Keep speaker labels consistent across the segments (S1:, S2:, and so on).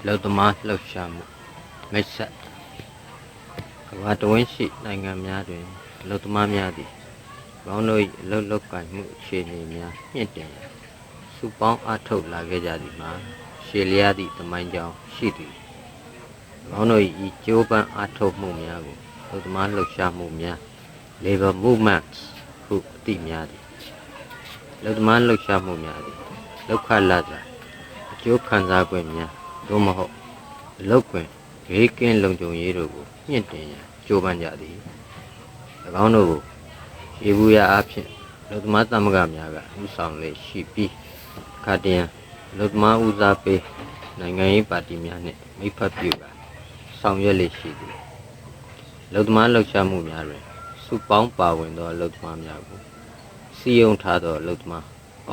S1: လောက်သမားလှုပ်ရှားမှုမိတ်ဆက်ကမ္ဘာတဝန်းရှိနိုင်ငံများတွင်လောက်သမားများသည်ဘောင်းတို့၏အလုပ်လုပ်ကိုင်မှုအခြေအနေများမြင့်တင်ရန်စုပေါင်းအားထုတ်လာခဲ့ကြသည်မှာရှေလျားသည့်သမိုင်းကြောင်းရှိသည်ဘောင်းတို့၏ကြိုးပမ်းအားထုတ်မှုများကိုလောက်သမားလှုပ်ရှားမှုများ Labor Movements ဟုအသိများသည်လောက်သမားလှုပ်ရှားမှုများသည်လောက်ခလာစာအကျိုးခံစား권များသို့မဟုတ်အလုပ်권ဘေးကင်းလုံခြုံရေးတို့ကိုမြင့်တင်ရန်ကြိုးပမ်းကြသည်၎င်းတို့ကိုရေဘူးရအားဖြင့်လောက်သမားသမဂ္ဂများကဥဆောင်လေရှိပြီးခါတရန်လောက်သမားဦးစားပေးနိုင်ငံရေးပါတီများနှင့်မိဖက်ပြုကာဆောင်ရွက်လေရှိသည်လောက်သမားလှုပ်ရှားမှုများတွင်စုပေါင်းပါဝင်သောလောက်သမားများကိုစီယုံထားသောလောက်သမား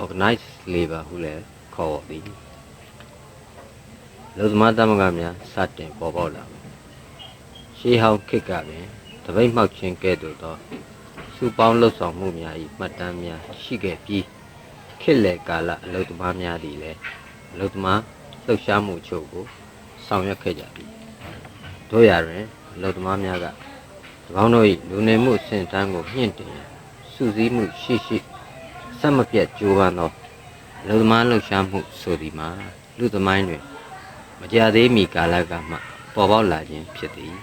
S1: Organized Labor ဟုလည်းခေါ်သည်လောက်သမားသမဂ္ဂများစတင်ပေါ်ပေါက်လာရှေးဟောင်းခေတ်ကပင်တပိတ်မှောက်ခြင်းကဲ့သို့သောစုပေါင်းလှုပ်ဆောင်မှုများ၏မှတ်တမ်းများရှိခဲ့ပြီးခေတ်လယ်ကာလအလုပ်သမားများသည်လည်းအလုပ်သမားလှုပ်ရှားမှုချို့ကိုဆောင်ရွက်ခဲ့ကြသည်တို့ရာတွင်အလုပ်သမားများက၎င်းတို့၏လူနေမှုအဆင့်အတန်းကိုမြင့်တင်ရန်စုစည်းမှုရှိဆက်မပြတ်ကြိုးပမ်းသောအလုပ်သမားလှုပ်ရှားမှုဆိုသည်မှာလူသမိုင်းတွင်မကြသေးမီကာလကမှပေါ်ပေါက်လာခြင်းဖြစ်သည်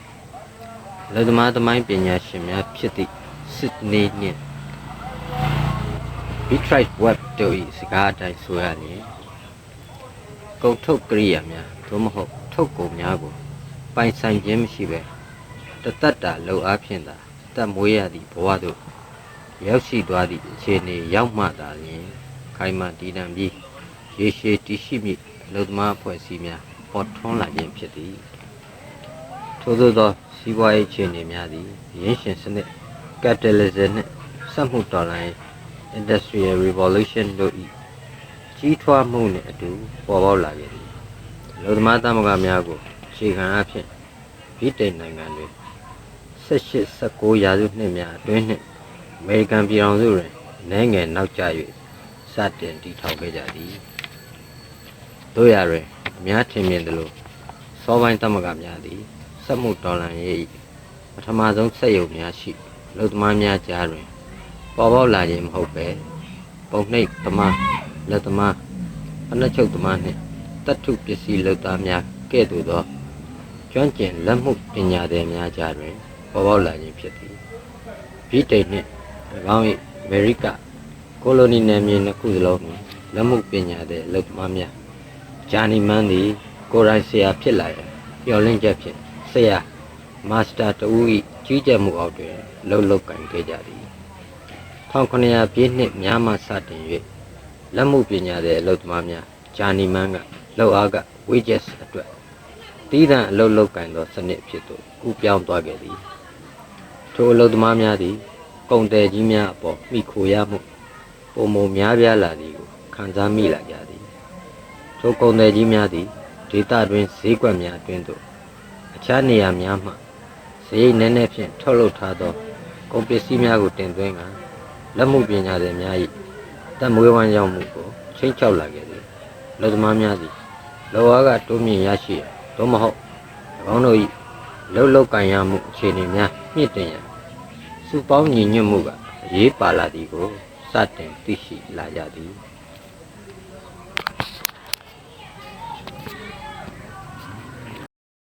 S1: အလုပ်သမားသမိုင်းပညာရှင်များဖြစ်သည့်စစ်နေနှင့် Beatrice Webb တို့၏စကားအတိုင်းဆိုရလျှင်ကုန်ထုတ်ကိရိယာများသို့မဟုတ်ထုတ်ကုန်များကိုပိုင်ဆိုင်ခြင်းမရှိဘဲတသက်တာလှုပ်အားဖြင့်သာတက်မွေးရသည့်ဘဝသို့ရောက်ရှိသွားသည့်အခြေအနေရောက်မှသာလျှင်ခိုင်မာတည်တံ့ပြီးရေရှည်တည်ရှိမည့်အလုပ်သမားအဖွဲ့အစည်းများပေါ်ထွန်းလာခြင်းဖြစ်သည်ထို့သောစီးပွားရေးအခြေအနေများသည်ရင်းရှင်စနစ် capitalism နှင့်စက်မှုတော်လှန်ရေး industrial revolution တို့၏ကြီးထွားမှုနှင့်အတူပေါ်ပေါက်လာခဲ့သည်အလုပ်သမားသမဂ္ဂများကိုအခြေခံအဖြစ်ဗြိတိန်နိုင်ငံတွင်18-19 ရာစုနှစ်များအတွင်းနှင့်အမေရိကန်ပြည်ထောင်စုတွင်နိုင်ငံငယ်နောက်ကျ၍စတင်တည်ထောင်ခဲ့ကြသည်တို့ရာတွင်အများထင်မြင်သလိုစောပိုင်းသမဂ္ဂများသည်စက်မှုတော်လှန်ရေးပထမဆုံးစက်ရုံများရှိအလုပ်သမားများကြားတွင်ပေါ်ပေါက်လာခြင်းမဟုတ်ပဲပုံနှိပ်သမားလက်သမားဖနက်ချုပ်သမားနှင့်တတ္ထုပစ္စည်းလုပ်သားများကဲ့သို့သောကျွမ်းကျင်လက်မှုပညာသည်များကြားတွင်ပေါ်ပေါက်လာခြင်းဖြစ်သည်ဗြိတိန်နှင့်၎င်း၏အမေရိကကိုလိုနီနယ်မြေနှစ်ခုစလုံးတွင်လက်မှုပညာသည်အလုပ်သမားများဂျာနီမန်းသည်ကိုယ်တိုင်ဆရာဖြစ်လာရန်မျှော်လင့်ချက်ဖြင့်ဆရာမာစတာတဦး၏ကြီးကြပ်မှုအောက်တွင်လုပ်ကိုင်ခဲ့ကြသည်1900ပြည့်နှစ်များမှစတင်၍လက်မှုပညာသည်အလုပ်သမားများဂျာနီမန်းကလုပ်အားက wages အတွက်တည်တံ့အလုပ်ကိုင်သောစနစ်ဖြစ်သို့ကူးပြောင်းသွားခဲ့သည်ထိုအလုပ်သမားများသည်ကုန်သည်ကြီးများအပေါ်မိခိုရမှုပုံမများပြားလာသည်ကိုခံစားမိလာကြသည်ထိုကုန်သည်ကြီးများသည်ဒေသတွင်ဈေးကွက်များအတွင်းသို့အခြားနေရာများမှဈေးနည်းနည်းဖြင့်ထုတ်လုပ်ထားသောကုန်ပစ္စည်းများကိုတင်သွင်းကလက်မှုပညာသည်များ၏တက်မွေးဝမ်းရောက်မှုကိုချိန်ချောက်လာခဲ့သည်အလုပ်သမားများသည်လောအားကတိုးမြင့်ရရှိရသို့မဟုတ်၎င်းတို့၏လုပ်ကိုင်ရမှုအခြေအနေများမြင့်တင်ရန်စုပေါင်းညီညွတ်မှုကအရေးပါလာသည်ကိုစတင်သိရှိလာကြသည်